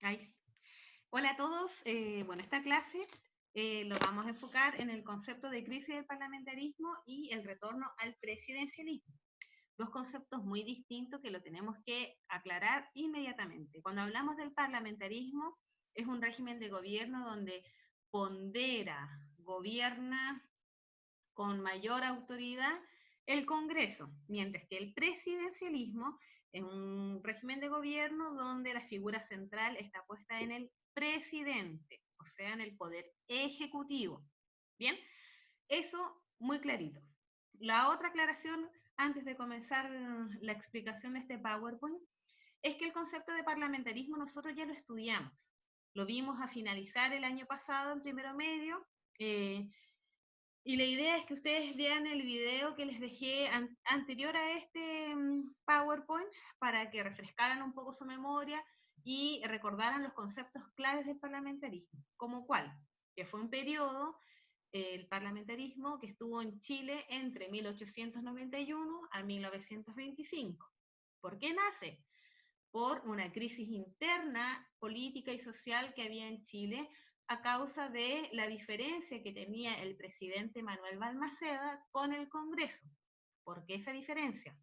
Ahí sí. Hola a todos. Bueno, esta clase lo vamos a enfocar en el concepto de crisis del parlamentarismo y el retorno al presidencialismo. Dos conceptos muy distintos que lo tenemos que aclarar inmediatamente. Cuando hablamos del parlamentarismo, es un régimen de gobierno donde pondera, gobierna con mayor autoridad el Congreso, mientras que el presidencialismo es un régimen de gobierno donde la figura central está puesta en el presidente, o sea, en el poder ejecutivo. Bien, eso muy clarito. La otra aclaración, antes de comenzar la explicación de este PowerPoint, es que el concepto de parlamentarismo nosotros ya lo estudiamos. Lo vimos a finalizar el año pasado en primero medio, y la idea es que ustedes vean el video que les dejé anterior a este PowerPoint para que refrescaran un poco su memoria y recordaran los conceptos claves del parlamentarismo. ¿Como cuál? Que fue un periodo, el parlamentarismo, que estuvo en Chile entre 1891 a 1925. ¿Por qué nace? Por una crisis interna, política y social que había en Chile a causa de la diferencia que tenía el presidente Manuel Balmaceda con el Congreso. ¿Por qué esa diferencia?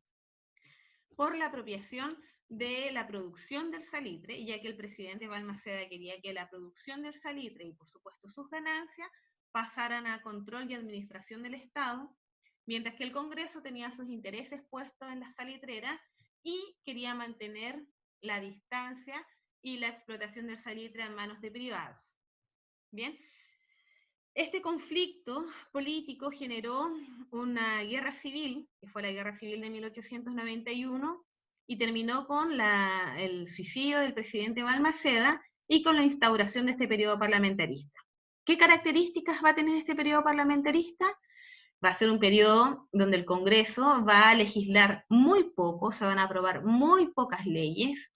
Por la apropiación de la producción del salitre, ya que el presidente Balmaceda quería que la producción del salitre y por supuesto sus ganancias pasaran a control y administración del Estado, mientras que el Congreso tenía sus intereses puestos en la salitrera y quería mantener la distancia y la explotación del salitre en manos de privados. Bien, este conflicto político generó una guerra civil, que fue la Guerra Civil de 1891, y terminó con el suicidio del presidente Balmaceda y con la instauración de este periodo parlamentarista. ¿Qué características va a tener este periodo parlamentarista? Va a ser un periodo donde el Congreso va a legislar muy poco, se van a aprobar muy pocas leyes,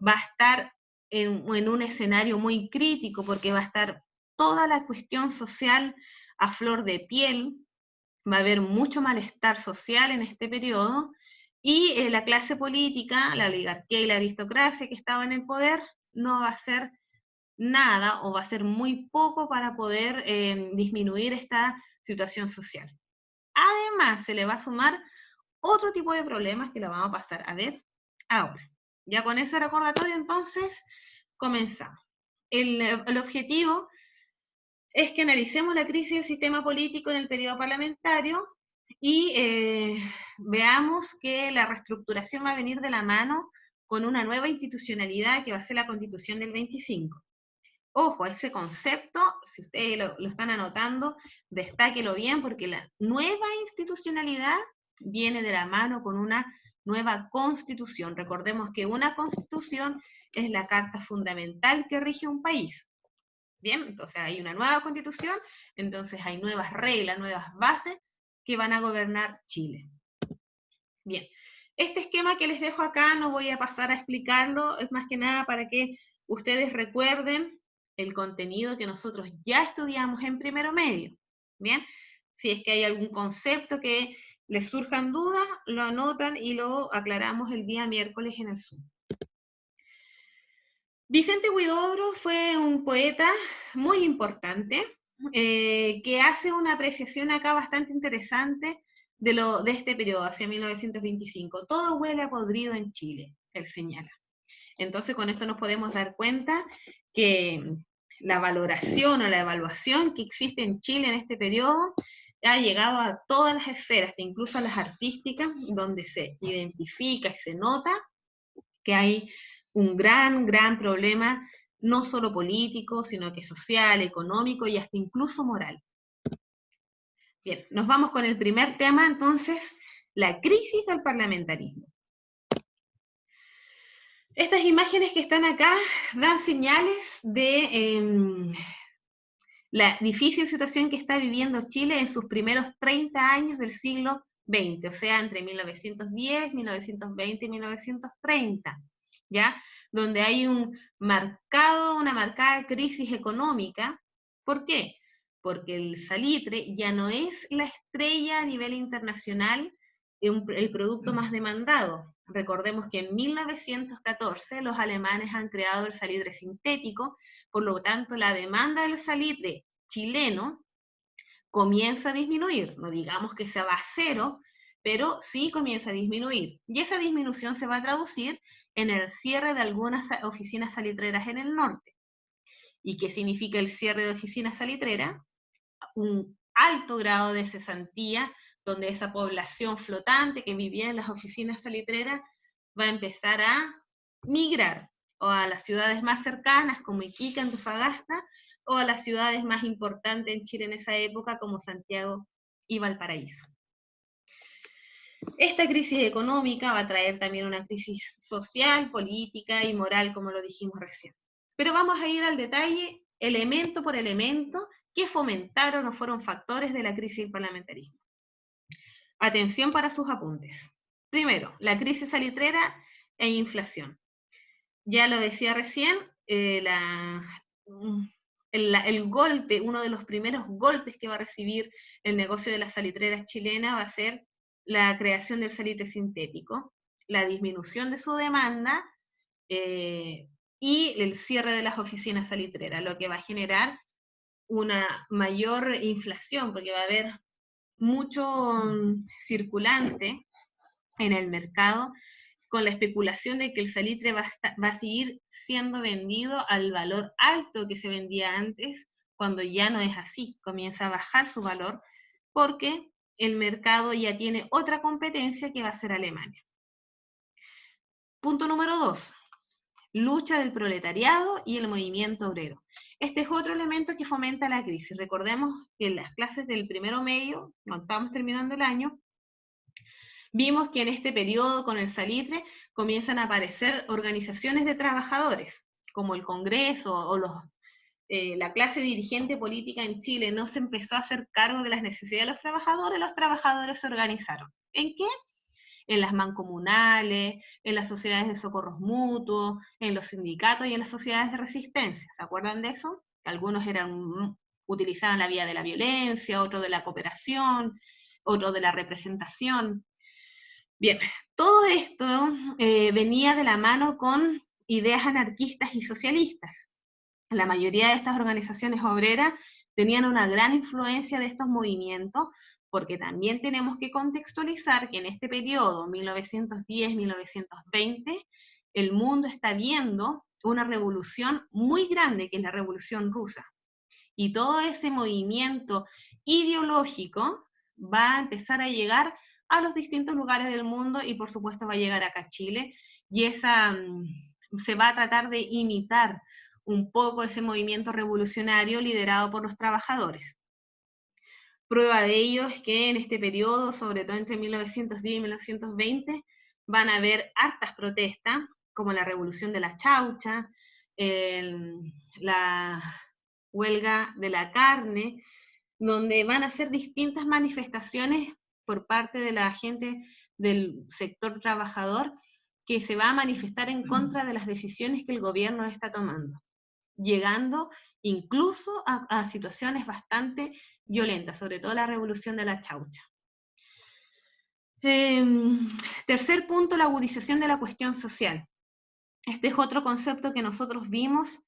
va a estar en un escenario muy crítico porque va a estar toda la cuestión social a flor de piel, va a haber mucho malestar social en este periodo y la clase política, la oligarquía y la aristocracia que estaba en el poder no va a hacer nada o va a ser muy poco para poder disminuir esta situación social. Además, se le va a sumar otro tipo de problemas que lo vamos a pasar a ver ahora. Ya con ese recordatorio, entonces, comenzamos. El objetivo es que analicemos la crisis del sistema político en el periodo parlamentario y veamos que la reestructuración va a venir de la mano con una nueva institucionalidad que va a ser la Constitución del 25. Ojo, ese concepto, si ustedes lo están anotando, destáquelo bien porque la nueva institucionalidad viene de la mano con una nueva constitución. Recordemos que una constitución es la carta fundamental que rige un país. Bien, entonces hay una nueva constitución, entonces hay nuevas reglas, nuevas bases que van a gobernar Chile. Bien, este esquema que les dejo acá no voy a pasar a explicarlo, es más que nada para que ustedes recuerden el contenido que nosotros ya estudiamos en primero medio. Bien, si es que hay algún concepto que les surjan dudas, lo anotan y lo aclaramos el día miércoles en el Zoom. Vicente Huidobro fue un poeta muy importante que hace una apreciación acá bastante interesante de este periodo, hacia 1925. Todo huele a podrido en Chile, él señala. Entonces, con esto nos podemos dar cuenta que la valoración o la evaluación que existe en Chile en este periodo ha llegado a todas las esferas, incluso a las artísticas, donde se identifica y se nota que hay un gran problema, no solo político, sino que social, económico y hasta incluso moral. Bien, nos vamos con el primer tema, entonces, la crisis del parlamentarismo. Estas imágenes que están acá dan señales de la difícil situación que está viviendo Chile en sus primeros 30 años del siglo XX, o sea, entre 1910, 1920 y 1930, ¿ya? Donde hay una marcada crisis económica. ¿Por qué? Porque el salitre ya no es la estrella a nivel internacional, el producto más demandado. Recordemos que en 1914 los alemanes han creado el salitre sintético, por lo tanto la demanda del salitre chileno comienza a disminuir. No digamos que se va a cero, pero sí comienza a disminuir. Y esa disminución se va a traducir en el cierre de algunas oficinas salitreras en el norte. ¿Y qué significa el cierre de oficinas salitreras? Un alto grado de cesantía, donde esa población flotante que vivía en las oficinas salitreras va a empezar a migrar o a las ciudades más cercanas como Iquique, Antofagasta, o a las ciudades más importantes en Chile en esa época como Santiago y Valparaíso. Esta crisis económica va a traer también una crisis social, política y moral, como lo dijimos recién. Pero vamos a ir al detalle, elemento por elemento, que fomentaron o fueron factores de la crisis del parlamentarismo. Atención para sus apuntes. Primero, la crisis salitrera e inflación. Ya lo decía recién, el golpe, uno de los primeros golpes que va a recibir el negocio de las salitreras chilenas va a ser la creación del salitre sintético, la disminución de su demanda y el cierre de las oficinas salitreras, lo que va a generar una mayor inflación, porque va a haber mucho circulante en el mercado con la especulación de que el salitre va a seguir siendo vendido al valor alto que se vendía antes, cuando ya no es así, comienza a bajar su valor, porque el mercado ya tiene otra competencia que va a ser Alemania. Punto número 2, lucha del proletariado y el movimiento obrero. Este es otro elemento que fomenta la crisis. Recordemos que en las clases del primero medio, cuando estamos terminando el año, vimos que en este periodo con el salitre comienzan a aparecer organizaciones de trabajadores, como el Congreso o la clase dirigente política en Chile no se empezó a hacer cargo de las necesidades de los trabajadores se organizaron. ¿En qué? En las mancomunales, en las sociedades de socorros mutuos, en los sindicatos y en las sociedades de resistencia. ¿Se acuerdan de eso? Algunos utilizaban la vía de la violencia, otros de la cooperación, otros de la representación. Bien, todo esto venía de la mano con ideas anarquistas y socialistas. La mayoría de estas organizaciones obreras tenían una gran influencia de estos movimientos, porque también tenemos que contextualizar que en este periodo, 1910-1920, el mundo está viendo una revolución muy grande, que es la Revolución Rusa. Y todo ese movimiento ideológico va a empezar a llegar a los distintos lugares del mundo y por supuesto va a llegar acá a Chile, y se va a tratar de imitar un poco ese movimiento revolucionario liderado por los trabajadores. Prueba de ello es que en este periodo, sobre todo entre 1910 y 1920, van a haber hartas protestas, como la Revolución de la Chaucha, la huelga de la carne, donde van a hacer distintas manifestaciones por parte de la gente del sector trabajador que se va a manifestar en contra de las decisiones que el gobierno está tomando, llegando incluso a situaciones bastante violentas, sobre todo la Revolución de la Chaucha. Tercer punto, la agudización de la cuestión social. Este es otro concepto que nosotros vimos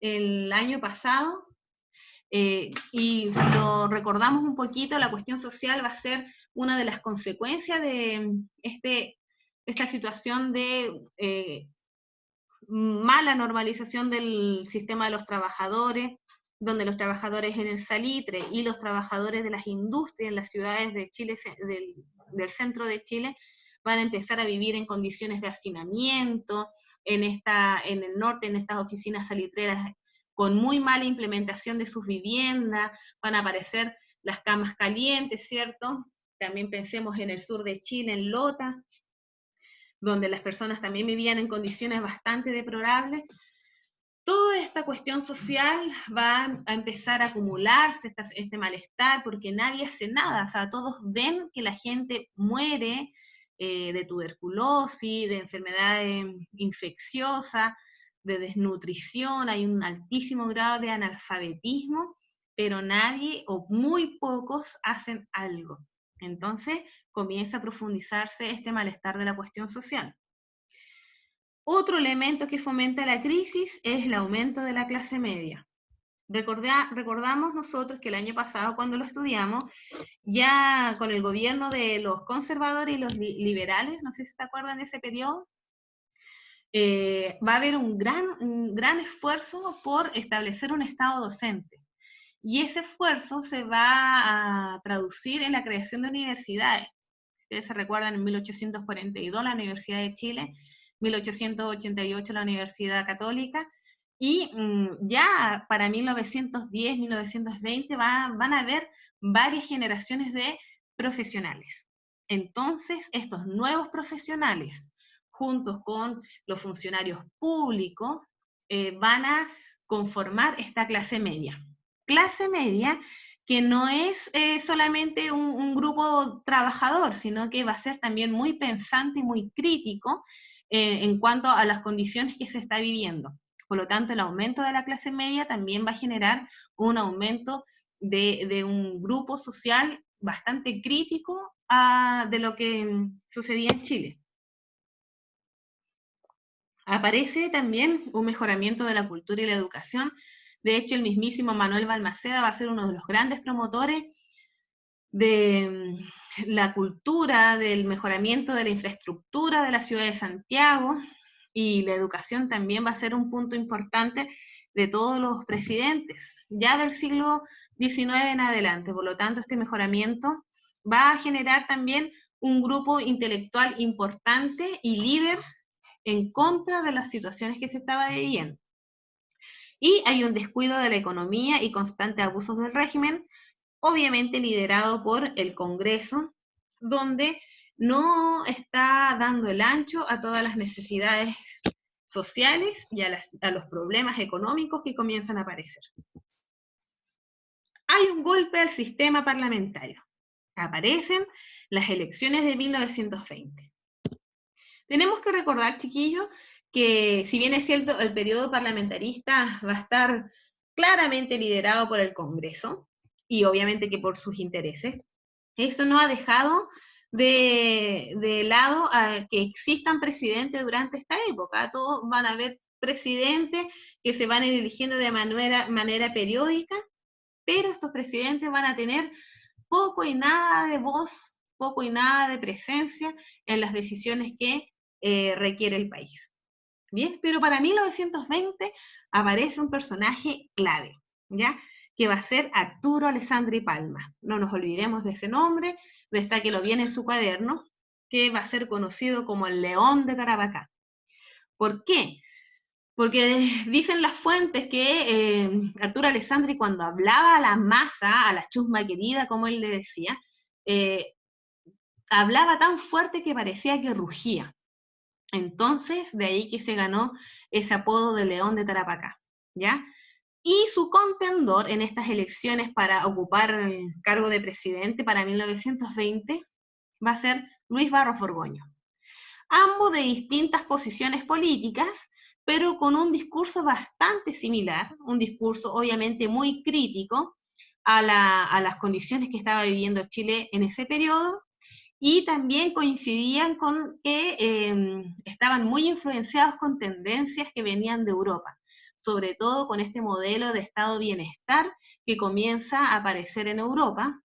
el año pasado, y si lo recordamos un poquito, la cuestión social va a ser una de las consecuencias de esta situación de mala normalización del sistema de los trabajadores, donde los trabajadores en el salitre y los trabajadores de las industrias en las ciudades de Chile, del centro de Chile, van a empezar a vivir en condiciones de hacinamiento, en el norte, en estas oficinas salitreras, con muy mala implementación de sus viviendas, van a aparecer las camas calientes, ¿cierto? También pensemos en el sur de Chile, en Lota, donde las personas también vivían en condiciones bastante deplorables. Toda esta cuestión social va a empezar a acumularse, este malestar, porque nadie hace nada, o sea, todos ven que la gente muere de tuberculosis, de enfermedades infecciosas, de desnutrición, hay un altísimo grado de analfabetismo, pero nadie o muy pocos hacen algo. Entonces, comienza a profundizarse este malestar de la cuestión social. Otro elemento que fomenta la crisis es el aumento de la clase media. Recordamos nosotros que el año pasado, cuando lo estudiamos, ya con el gobierno de los conservadores y los liberales, no sé si se acuerdan de ese periodo, va a haber un gran esfuerzo por establecer un Estado docente. Y ese esfuerzo se va a traducir en la creación de universidades. Ustedes se recuerdan, en 1842 la Universidad de Chile, 1888 la Universidad Católica, y ya para 1910, 1920 van a haber varias generaciones de profesionales. Entonces, estos nuevos profesionales, juntos con los funcionarios públicos, van a conformar esta clase media. Clase media que no es solamente un grupo trabajador, sino que va a ser también muy pensante y muy crítico en cuanto a las condiciones que se está viviendo. Por lo tanto, el aumento de la clase media también va a generar un aumento de un grupo social bastante crítico de lo que sucedía en Chile. Aparece también un mejoramiento de la cultura y la educación. De hecho, el mismísimo Manuel Balmaceda va a ser uno de los grandes promotores de la cultura, del mejoramiento de la infraestructura de la ciudad de Santiago, y la educación también va a ser un punto importante de todos los presidentes, ya del siglo XIX en adelante. Por lo tanto, este mejoramiento va a generar también un grupo intelectual importante y líder en contra de las situaciones que se estaba viviendo. Y hay un descuido de la economía y constantes abusos del régimen, obviamente liderado por el Congreso, donde no está dando el ancho a todas las necesidades sociales y a los problemas económicos que comienzan a aparecer. Hay un golpe al sistema parlamentario. Aparecen las elecciones de 1920. Tenemos que recordar, chiquillos, que si bien es cierto, el periodo parlamentarista va a estar claramente liderado por el Congreso, y obviamente que por sus intereses, eso no ha dejado de lado a que existan presidentes durante esta época. Todos van a haber presidentes que se van a ir eligiendo de manera periódica, pero estos presidentes van a tener poco y nada de voz, poco y nada de presencia en las decisiones que requiere el país. Bien, pero para 1920 aparece un personaje clave, ¿ya? Que va a ser Arturo Alessandri Palma. No nos olvidemos de ese nombre, destáquelo bien en su cuaderno, que va a ser conocido como el León de Tarapacá. ¿Por qué? Porque dicen las fuentes que Arturo Alessandri, cuando hablaba a la masa, a la chusma querida, como él le decía, hablaba tan fuerte que parecía que rugía. Entonces, de ahí que se ganó ese apodo de León de Tarapacá, ¿ya? Y su contendor en estas elecciones para ocupar el cargo de presidente para 1920 va a ser Luis Barros Borgoño. Ambos de distintas posiciones políticas, pero con un discurso bastante similar, un discurso obviamente muy crítico a las condiciones que estaba viviendo Chile en ese periodo, y también coincidían con que estaban muy influenciados con tendencias que venían de Europa, sobre todo con este modelo de estado bienestar que comienza a aparecer en Europa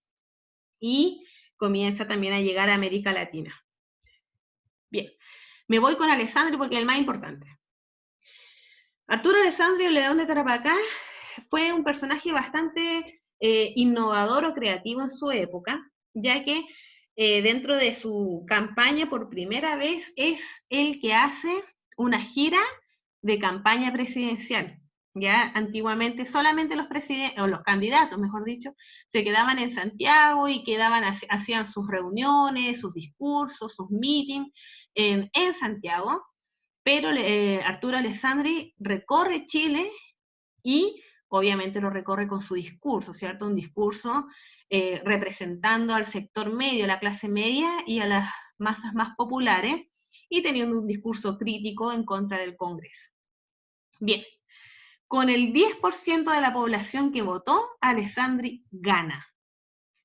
y comienza también a llegar a América Latina. Bien, me voy con Alessandri porque es el más importante. Arturo Alessandri, el León de Tarapacá, fue un personaje bastante innovador o creativo en su época, ya que dentro de su campaña por primera vez es el que hace una gira de campaña presidencial. Ya antiguamente solamente los presidentes, o los candidatos, mejor dicho, se quedaban en Santiago y hacían sus reuniones, sus discursos, sus meetings en Santiago, pero Arturo Alessandri recorre Chile y obviamente lo recorre con su discurso, ¿cierto? Un discurso representando al sector medio, la clase media y a las masas más populares, y teniendo un discurso crítico en contra del Congreso. Bien, con el 10% de la población que votó, Alessandri gana.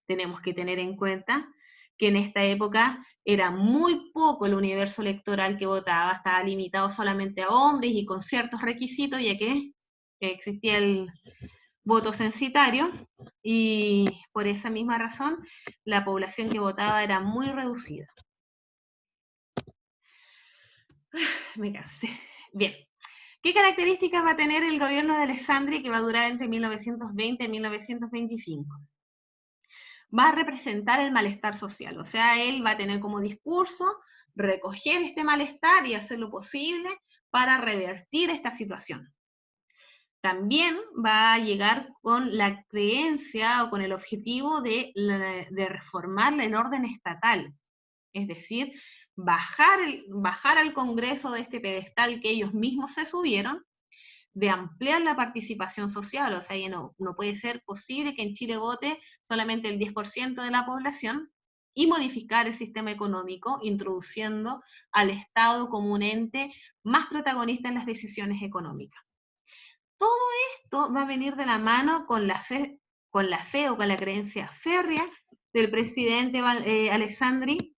Tenemos que tener en cuenta que en esta época era muy poco el universo electoral que votaba, estaba limitado solamente a hombres y con ciertos requisitos, ya que existía el voto censitario, y por esa misma razón la población que votaba era muy reducida. Me cansé. Bien. ¿Qué características va a tener el gobierno de Alessandri, que va a durar entre 1920 y 1925? Va a representar el malestar social, o sea, él va a tener como discurso recoger este malestar y hacer lo posible para revertir esta situación. También va a llegar con la creencia o con el objetivo de reformar el orden estatal, es decir, bajar al Congreso de este pedestal que ellos mismos se subieron, de ampliar la participación social, o sea, ya no puede ser posible que en Chile vote solamente el 10% de la población, y modificar el sistema económico, introduciendo al Estado como un ente más protagonista en las decisiones económicas. Todo esto va a venir de la mano con la fe o con la creencia férrea del presidente Alessandri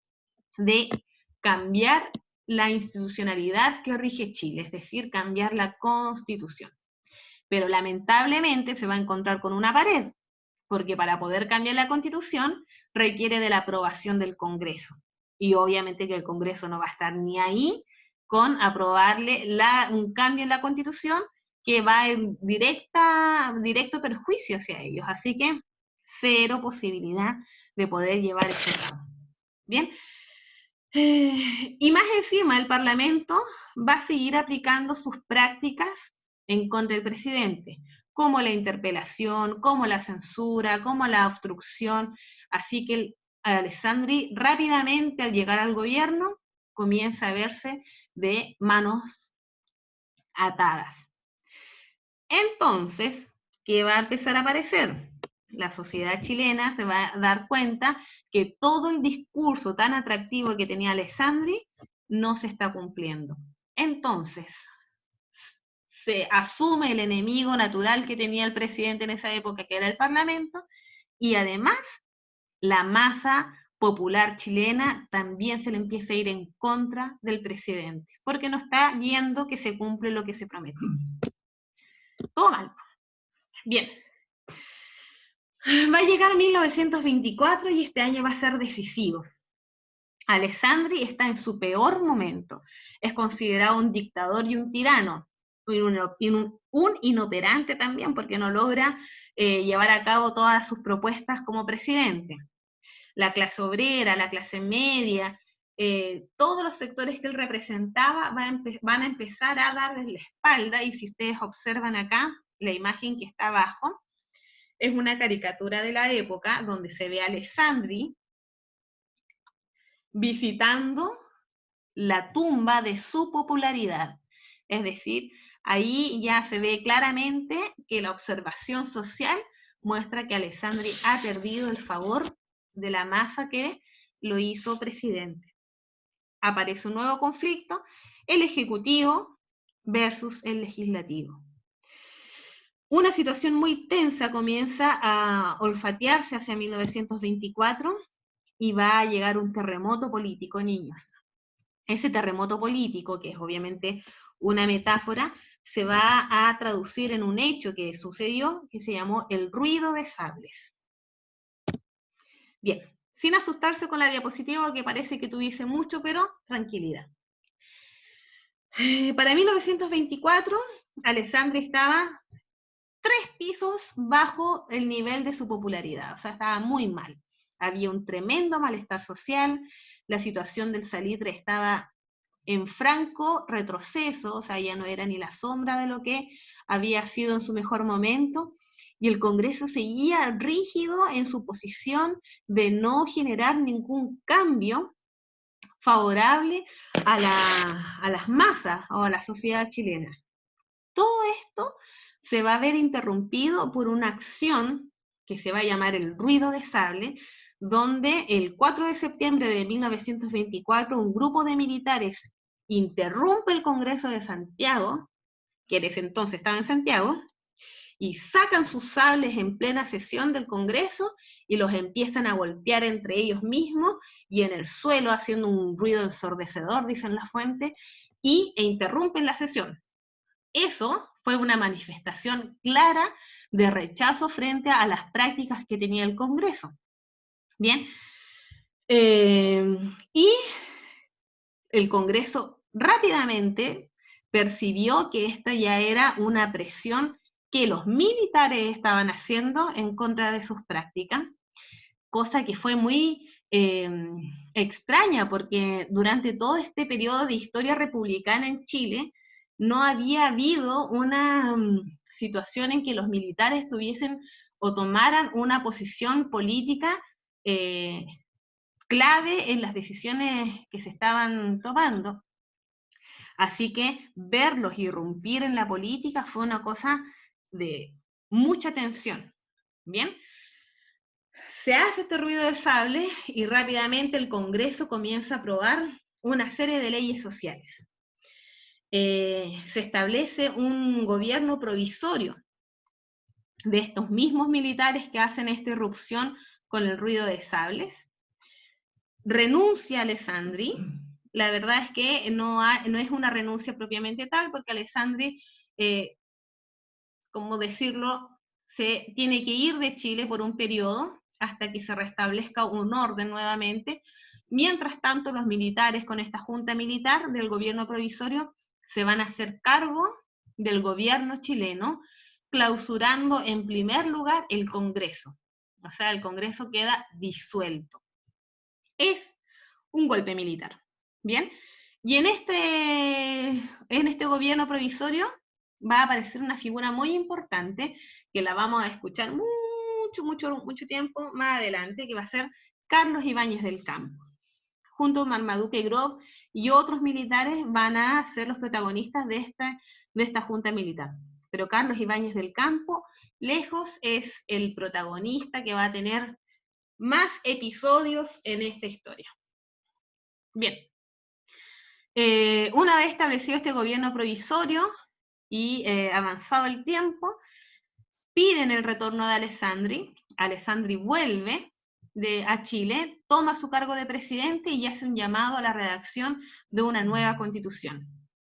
de cambiar la institucionalidad que rige Chile, es decir, cambiar la Constitución. Pero lamentablemente se va a encontrar con una pared, porque para poder cambiar la Constitución requiere de la aprobación del Congreso. Y obviamente que el Congreso no va a estar ni ahí con aprobarle un cambio en la Constitución que va en directo perjuicio hacia ellos. Así que cero posibilidad de poder llevar ese cabo. Bien. Y más encima, el Parlamento va a seguir aplicando sus prácticas en contra del presidente, como la interpelación, como la censura, como la obstrucción. Así que Alessandri rápidamente, al llegar al gobierno, comienza a verse de manos atadas. Entonces, ¿qué va a empezar a aparecer? La sociedad chilena se va a dar cuenta que todo el discurso tan atractivo que tenía Alessandri no se está cumpliendo. Entonces, se asume el enemigo natural que tenía el presidente en esa época, que era el Parlamento, y además la masa popular chilena también se le empieza a ir en contra del presidente, porque no está viendo que se cumple lo que se prometió. Todo mal. Bien. Va a llegar 1924 y este año va a ser decisivo. Alessandri está en su peor momento. Es considerado un dictador y un tirano, un inoperante también, porque no logra llevar a cabo todas sus propuestas como presidente. La clase obrera, la clase media, todos los sectores que él representaba van a empezar a darles la espalda, y si ustedes observan acá, la imagen que está abajo, es una caricatura de la época donde se ve a Alessandri visitando la tumba de su popularidad. Es decir, ahí ya se ve claramente que la observación social muestra que Alessandri ha perdido el favor de la masa que lo hizo presidente. Aparece un nuevo conflicto, el ejecutivo versus el legislativo. Una situación muy tensa comienza a olfatearse hacia 1924 y va a llegar un terremoto político, niños. Ese terremoto político, que es obviamente una metáfora, se va a traducir en un hecho que sucedió, que se llamó el ruido de sables. Bien, sin asustarse con la diapositiva, que parece que tuviese mucho, pero tranquilidad. Para 1924, Alessandri estaba 3 pisos bajo el nivel de su popularidad, o sea, estaba muy mal. Había un tremendo malestar social, la situación del salitre estaba en franco retroceso, o sea, ya no era ni la sombra de lo que había sido en su mejor momento, y el Congreso seguía rígido en su posición de no generar ningún cambio favorable a las masas o a la sociedad chilena. Todo esto se va a ver interrumpido por una acción que se va a llamar el ruido de sable, donde el 4 de septiembre de 1924 un grupo de militares interrumpe el Congreso de Santiago, que en ese entonces estaba en Santiago, y sacan sus sables en plena sesión del Congreso y los empiezan a golpear entre ellos mismos y en el suelo haciendo un ruido ensordecedor, dicen las fuentes, e interrumpen la sesión. Eso fue una manifestación clara de rechazo frente a las prácticas que tenía el Congreso. Bien, y el Congreso rápidamente percibió que esta ya era una presión que los militares estaban haciendo en contra de sus prácticas, cosa que fue muy extraña, porque durante todo este periodo de historia republicana en Chile, no había habido una situación en que los militares tuviesen o tomaran una posición política clave en las decisiones que se estaban tomando. Así que verlos irrumpir en la política fue una cosa de mucha tensión. Bien, se hace este ruido de sable y rápidamente el Congreso comienza a aprobar una serie de leyes sociales. Se establece un gobierno provisorio de estos mismos militares que hacen esta irrupción con el ruido de sables. Renuncia Alessandri. La verdad es que no es una renuncia propiamente tal, porque Alessandri, ¿cómo decirlo?, se tiene que ir de Chile por un periodo hasta que se restablezca un orden nuevamente. Mientras tanto, los militares con esta junta militar del gobierno provisorio se van a hacer cargo del gobierno chileno, clausurando en primer lugar el Congreso. O sea, el Congreso queda disuelto. Es un golpe militar. Bien, y en este gobierno provisorio va a aparecer una figura muy importante que la vamos a escuchar mucho tiempo más adelante, que va a ser Carlos Ibáñez del Campo. Junto a Marmaduke Grove y otros militares van a ser los protagonistas de esta junta militar. Pero Carlos Ibáñez del Campo, lejos, es el protagonista que va a tener más episodios en esta historia. Bien, una vez establecido este gobierno provisorio y avanzado el tiempo, piden el retorno de Alessandri. Alessandri vuelve a Chile, toma su cargo de presidente y hace un llamado a la redacción de una nueva constitución.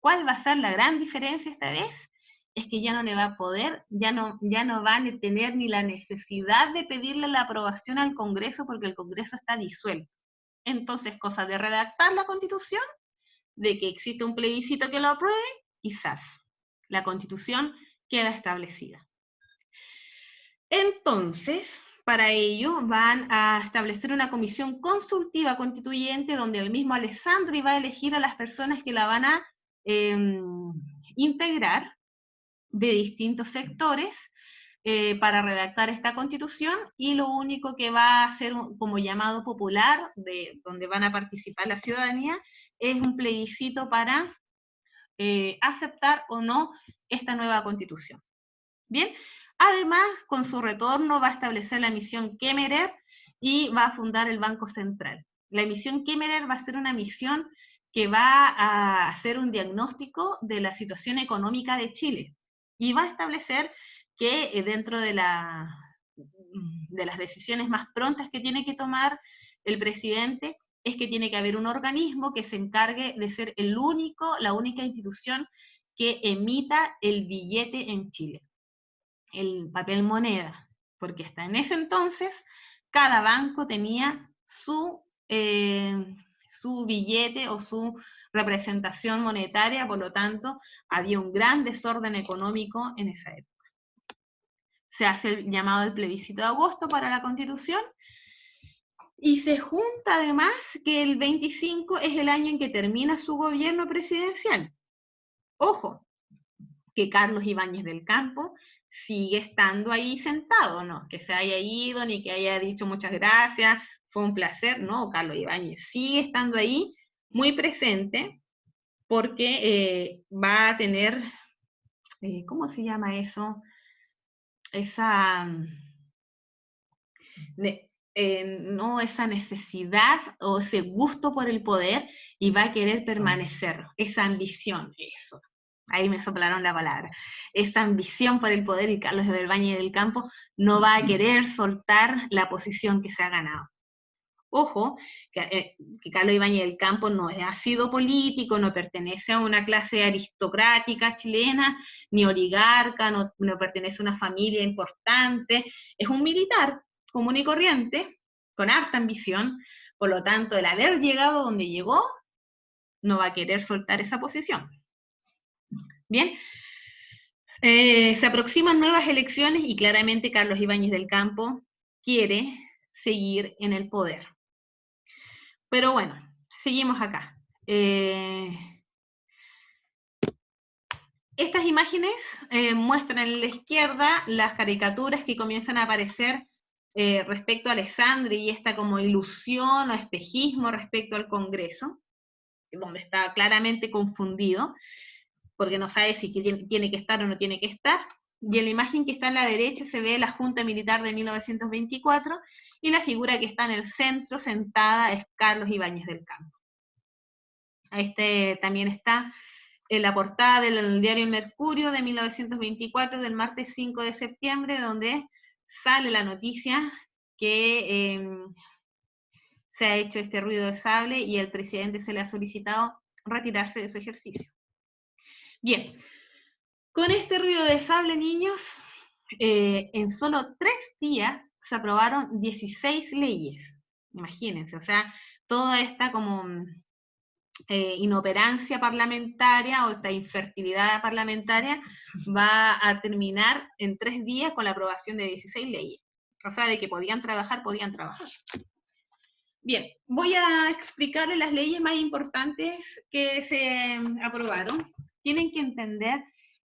¿Cuál va a ser la gran diferencia esta vez? Es que ya no le va a poder, ya no va a tener ni la necesidad de pedirle la aprobación al Congreso porque el Congreso está disuelto. Entonces, cosa de redactar la Constitución, de que existe un plebiscito que lo apruebe, y ¡zas! La Constitución queda establecida. Entonces, para ello van a establecer una comisión consultiva constituyente donde el mismo Alessandri va a elegir a las personas que la van a integrar de distintos sectores para redactar esta constitución, y lo único que va a hacer como llamado popular, donde van a participar la ciudadanía, es un plebiscito para aceptar o no esta nueva constitución. Bien, además, con su retorno va a establecer la misión Kemmerer y va a fundar el Banco Central. La misión Kemmerer va a ser una misión que va a hacer un diagnóstico de la situación económica de Chile y va a establecer que dentro de las decisiones más prontas que tiene que tomar el presidente es que tiene que haber un organismo que se encargue de ser la única institución que emita el billete en Chile, el papel moneda, porque hasta en ese entonces cada banco tenía su billete o su representación monetaria, por lo tanto había un gran desorden económico en esa época. Se hace el llamado el plebiscito de agosto para la Constitución, y se junta además que el 25 es el año en que termina su gobierno presidencial. Ojo, que Carlos Ibáñez del Campo sigue estando ahí sentado, no que se haya ido ni que haya dicho muchas gracias, fue un placer, no, Carlos Ibáñez sigue estando ahí, muy presente, porque va a tener, ¿cómo se llama eso? Esa necesidad o ese gusto por el poder, y va a querer permanecer, esa ambición, eso. ahí me soplaron la palabra, esa ambición por el poder, y Carlos del Valle del Campo no va a querer soltar la posición que se ha ganado. Ojo, que Carlos Ibáñez del Campo no ha sido político, no pertenece a una clase aristocrática chilena, ni oligarca, no pertenece a una familia importante, es un militar común y corriente, con harta ambición, por lo tanto, el haber llegado donde llegó, no va a querer soltar esa posición. Bien, se aproximan nuevas elecciones y claramente Carlos Ibáñez del Campo quiere seguir en el poder. Pero bueno, seguimos acá. Estas imágenes muestran en la izquierda las caricaturas que comienzan a aparecer respecto a Alessandri y esta como ilusión o espejismo respecto al Congreso, donde está claramente confundido, porque no sabe si tiene que estar o no tiene que estar. Y en la imagen que está a la derecha se ve la Junta Militar de 1924, y la figura que está en el centro sentada es Carlos Ibáñez del Campo. También está en la portada del diario El Mercurio de 1924, del martes 5 de septiembre, donde sale la noticia que se ha hecho este ruido de sable y el presidente se le ha solicitado retirarse de su ejercicio. Bien, con este ruido de sable, niños, en solo 3 días se aprobaron 16 leyes. Imagínense, o sea, toda esta como inoperancia parlamentaria o esta infertilidad parlamentaria va a terminar en 3 días con la aprobación de 16 leyes. O sea, de que podían trabajar, podían trabajar. Bien, voy a explicarles las leyes más importantes que se aprobaron. Tienen que entender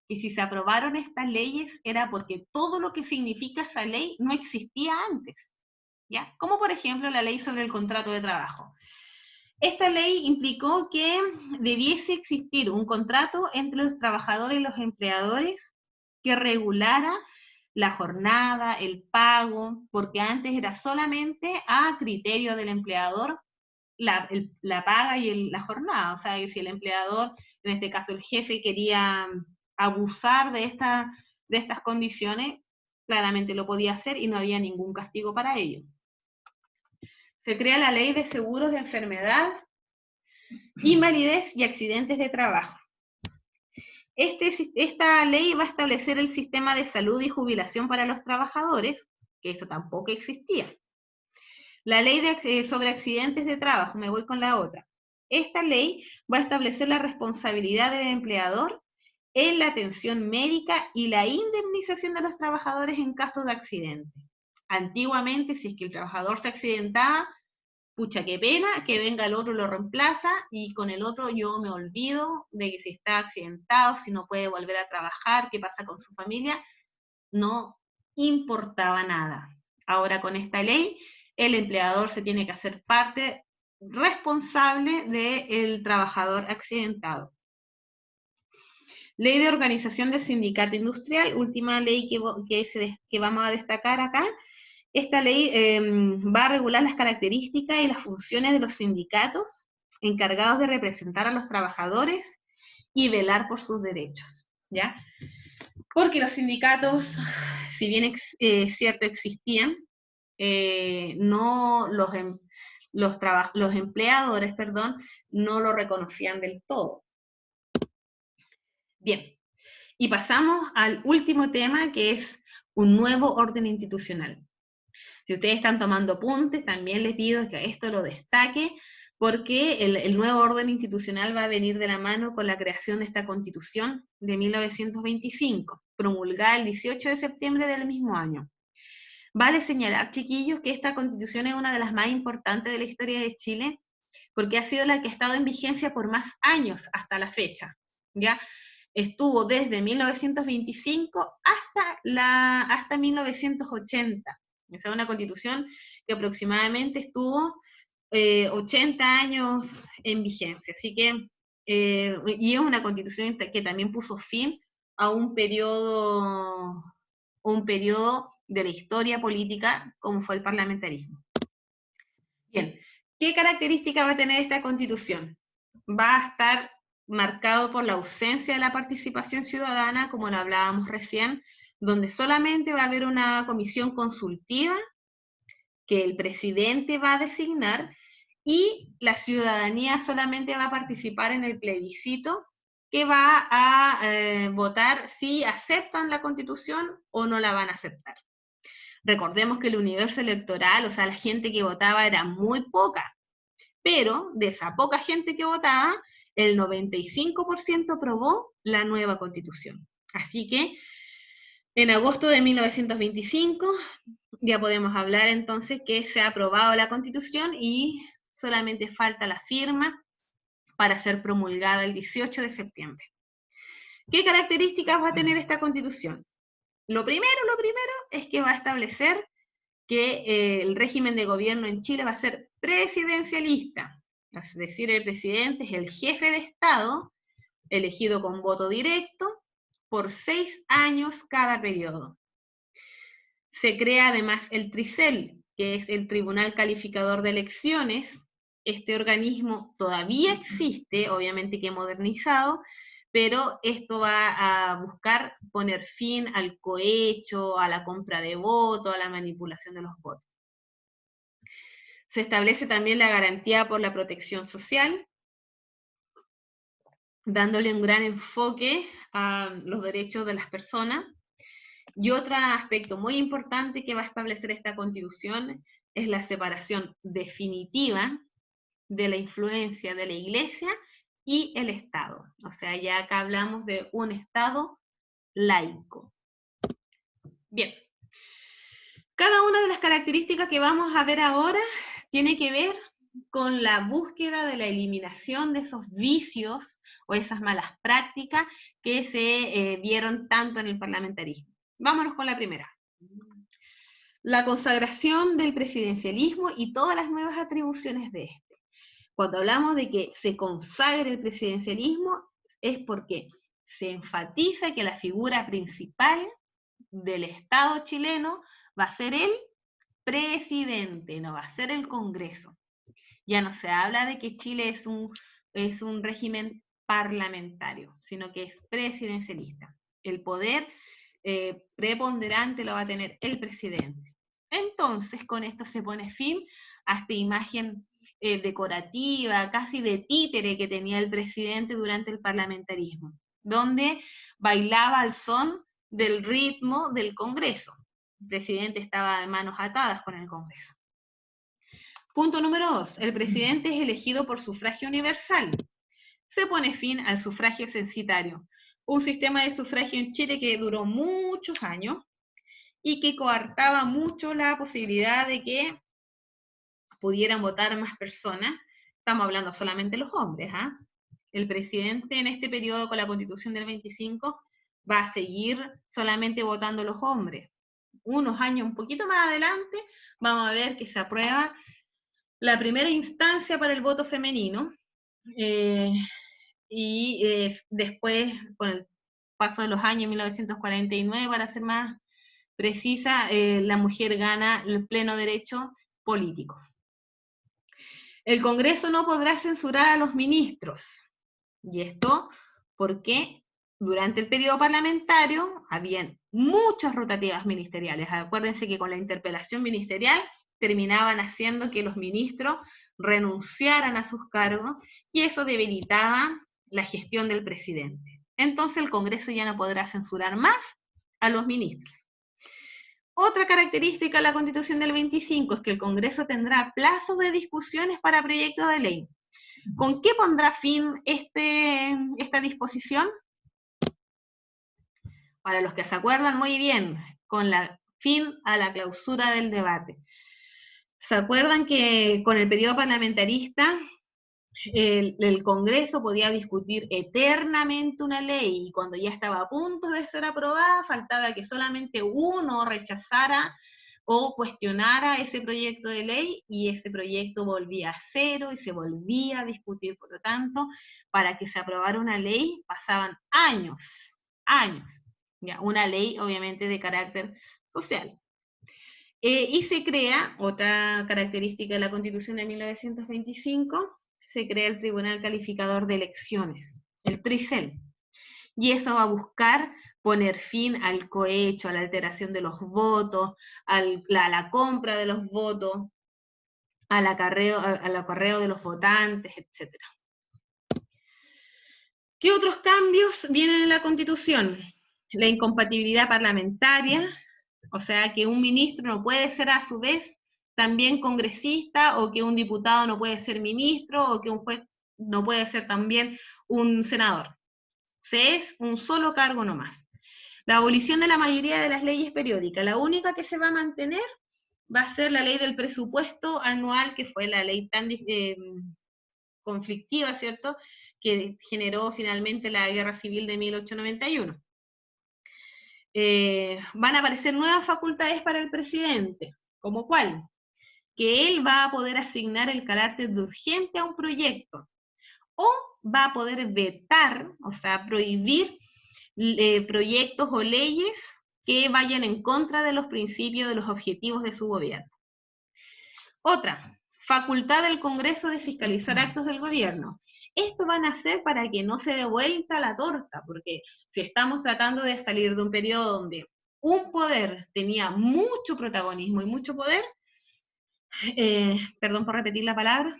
que si se aprobaron estas leyes era porque todo lo que significa esa ley no existía antes, ¿ya? Como por ejemplo la ley sobre el contrato de trabajo. Esta ley implicó que debiese existir un contrato entre los trabajadores y los empleadores que regulara la jornada, el pago, porque antes era solamente a criterio del empleador la paga y la jornada. O sea, que si el empleador, en este caso el jefe, quería abusar de estas condiciones, claramente lo podía hacer y no había ningún castigo para ello. Se crea la ley de seguros de enfermedad, invalidez y accidentes de trabajo. Esta ley va a establecer el sistema de salud y jubilación para los trabajadores, que eso tampoco existía. La ley sobre accidentes de trabajo, me voy con la otra. Esta ley va a establecer la responsabilidad del empleador en la atención médica y la indemnización de los trabajadores en casos de accidente. Antiguamente, si es que el trabajador se accidentaba, pucha, qué pena, que venga el otro y lo reemplaza, y con el otro yo me olvido de que si está accidentado, si no puede volver a trabajar, qué pasa con su familia, no importaba nada. Ahora con esta ley, el empleador se tiene que hacer parte responsable del trabajador accidentado. Ley de organización del sindicato industrial, última ley que vamos a destacar acá. Esta ley va a regular las características y las funciones de los sindicatos encargados de representar a los trabajadores y velar por sus derechos, ¿ya? Porque los sindicatos, si bien es cierto existían, no los empleadores, no lo reconocían del todo. Bien, y pasamos al último tema, que es un nuevo orden institucional. Si ustedes están tomando apuntes, también les pido que esto lo destaque, porque el nuevo orden institucional va a venir de la mano con la creación de esta Constitución de 1925, promulgada el 18 de septiembre del mismo año. Vale señalar, chiquillos, que esta Constitución es una de las más importantes de la historia de Chile, porque ha sido la que ha estado en vigencia por más años hasta la fecha, ¿ya? Estuvo desde 1925 hasta 1980. O sea, una constitución que aproximadamente estuvo 80 años en vigencia. Así que, y es una constitución que también puso fin a un periodo de la historia política como fue el parlamentarismo. Bien, ¿qué característica va a tener esta constitución? Va a estar marcado por la ausencia de la participación ciudadana, como lo hablábamos recién, donde solamente va a haber una comisión consultiva que el presidente va a designar y la ciudadanía solamente va a participar en el plebiscito que va a votar si aceptan la Constitución o no la van a aceptar. Recordemos que el universo electoral, o sea, la gente que votaba era muy poca, pero de esa poca gente que votaba, el 95% aprobó la nueva Constitución. Así que en agosto de 1925 ya podemos hablar entonces que se ha aprobado la Constitución y solamente falta la firma para ser promulgada el 18 de septiembre. ¿Qué características va a tener esta Constitución? Lo primero es que va a establecer que el régimen de gobierno en Chile va a ser presidencialista, es decir, el presidente es el jefe de Estado, elegido con voto directo, por 6 años cada periodo. Se crea además el TRICEL, que es el Tribunal Calificador de Elecciones. Este organismo todavía existe, obviamente que modernizado, pero esto va a buscar poner fin al cohecho, a la compra de votos, a la manipulación de los votos. Se establece también la garantía por la protección social, dándole un gran enfoque a los derechos de las personas. Y otro aspecto muy importante que va a establecer esta Constitución es la separación definitiva de la influencia de la Iglesia y el Estado. O sea, ya acá hablamos de un Estado laico. Bien. Cada una de las características que vamos a ver ahora tiene que ver con la búsqueda de la eliminación de esos vicios o esas malas prácticas que se vieron tanto en el parlamentarismo. Vámonos con la primera. La consagración del presidencialismo y todas las nuevas atribuciones de este. Cuando hablamos de que se consagre el presidencialismo es porque se enfatiza que la figura principal del Estado chileno va a ser el presidente, no va a ser el Congreso. Ya no se habla de que Chile es un régimen parlamentario, sino que es presidencialista. El poder preponderante lo va a tener el presidente. Entonces, con esto se pone fin a esta imagen decorativa, casi de títere que tenía el presidente durante el parlamentarismo, donde bailaba al son del ritmo del Congreso. El presidente estaba de manos atadas con el Congreso. Punto número 2. El presidente es elegido por sufragio universal. Se pone fin al sufragio censitario, un sistema de sufragio en Chile que duró muchos años y que coartaba mucho la posibilidad de que pudieran votar más personas. Estamos hablando solamente de los hombres. El presidente en este periodo con la Constitución del 25 va a seguir solamente votando los hombres. Unos años un poquito más adelante vamos a ver que se aprueba la primera instancia para el voto femenino, después, con el paso de los años, 1949, para ser más precisa, la mujer gana el pleno derecho político. El Congreso no podrá censurar a los ministros, y esto porque durante el periodo parlamentario habían muchas rotativas ministeriales. Acuérdense que con la interpelación ministerial terminaban haciendo que los ministros renunciaran a sus cargos y eso debilitaba la gestión del presidente. Entonces el Congreso ya no podrá censurar más a los ministros. Otra característica de la Constitución del 25 es que el Congreso tendrá plazos de discusiones para proyectos de ley. ¿Con qué pondrá fin esta disposición? Para los que se acuerdan muy bien, con la fin a la clausura del debate. ¿Se acuerdan que con el periodo parlamentarista el Congreso podía discutir eternamente una ley y cuando ya estaba a punto de ser aprobada faltaba que solamente uno rechazara o cuestionara ese proyecto de ley y ese proyecto volvía a cero y se volvía a discutir? Por lo tanto, para que se aprobara una ley pasaban años, ya, una ley obviamente de carácter social. Y se crea, otra característica de la Constitución de 1925, se crea el Tribunal Calificador de Elecciones. el tricel. Y eso va a buscar poner fin al cohecho, a la alteración de los votos, a la compra de los votos, al acarreo de los votantes, etc. ¿Qué otros cambios vienen en la Constitución? La incompatibilidad parlamentaria, o sea que un ministro no puede ser a su vez también congresista, o que un diputado no puede ser ministro, o que un juez no puede ser también un senador. Se es un solo cargo nomás. La abolición de la mayoría de las leyes periódicas. La única que se va a mantener va a ser la ley del presupuesto anual, que fue la ley tan conflictiva, ¿cierto?, que generó finalmente la Guerra Civil de 1891. Van a aparecer nuevas facultades para el presidente, ¿como cuál? Que él va a poder asignar el carácter de urgente a un proyecto, o va a poder vetar, o sea, prohibir proyectos o leyes que vayan en contra de los principios, de los objetivos de su gobierno. Otra, facultad del Congreso de fiscalizar actos del gobierno. Esto van a hacer para que no se dé vuelta la torta, porque si estamos tratando de salir de un periodo donde un poder tenía mucho protagonismo y mucho poder, perdón por repetir la palabra,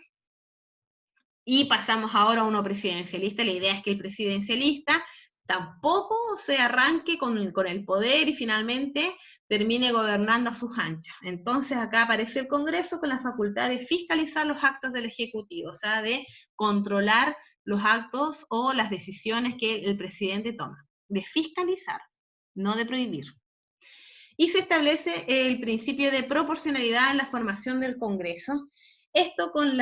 y pasamos ahora a uno presidencialista, la idea es que el presidencialista tampoco se arranque con el poder y finalmente termine gobernando a sus anchas. Entonces acá aparece el Congreso con la facultad de fiscalizar los actos del Ejecutivo, o sea, de controlar los actos o las decisiones que el presidente toma, de fiscalizar, no de prohibir. Y se establece el principio de proporcionalidad en la formación del Congreso, esto con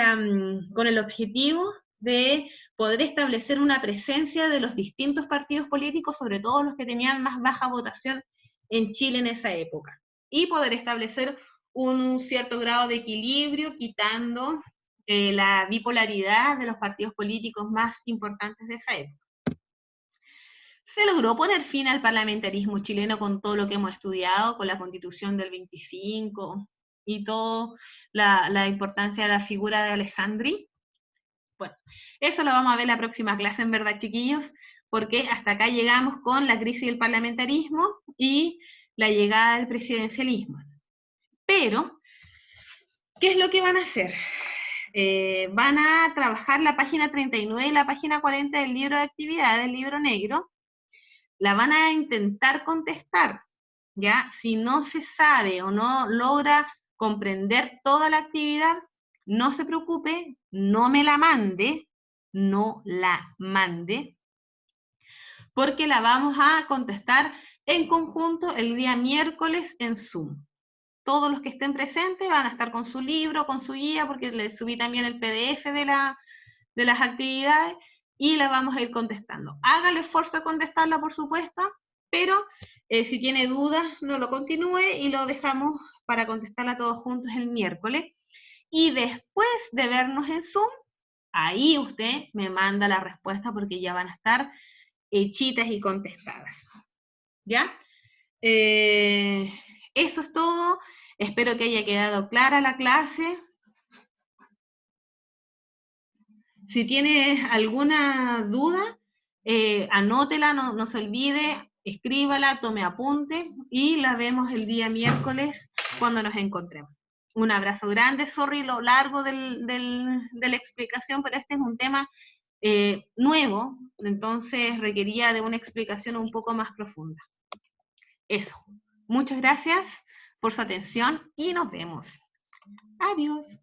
el objetivo de poder establecer una presencia de los distintos partidos políticos, sobre todo los que tenían más baja votación en Chile en esa época, y poder establecer un cierto grado de equilibrio, quitando la bipolaridad de los partidos políticos más importantes de esa época. Se logró poner fin al parlamentarismo chileno con todo lo que hemos estudiado, con la Constitución del 25 y toda la importancia de la figura de Alessandri. Bueno, eso lo vamos a ver en la próxima clase, en verdad, chiquillos, porque hasta acá llegamos con la crisis del parlamentarismo y la llegada del presidencialismo. Pero, ¿qué es lo que van a hacer? Van a trabajar la página 39 y la página 40 del libro de actividades, del libro negro, la van a intentar contestar, ¿ya? Si no se sabe o no logra comprender toda la actividad, no se preocupe, no me la mande, no la mande, porque la vamos a contestar en conjunto el día miércoles en Zoom. Todos los que estén presentes van a estar con su libro, con su guía, porque les subí también el PDF de las actividades, y la vamos a ir contestando. Hágale esfuerzo a contestarla, por supuesto, pero si tiene dudas, no lo continúe y lo dejamos para contestarla todos juntos el miércoles. Y después de vernos en Zoom, ahí usted me manda la respuesta porque ya van a estar hechitas y contestadas. ¿Ya? Eso es todo. Espero que haya quedado clara la clase. Si tiene alguna duda, anótela, no se olvide, escríbala, tome apunte y la vemos el día miércoles cuando nos encontremos. Un abrazo grande, sorry lo largo de la explicación, pero este es un tema nuevo, entonces requería de una explicación un poco más profunda. Eso. Muchas gracias por su atención y nos vemos. Adiós.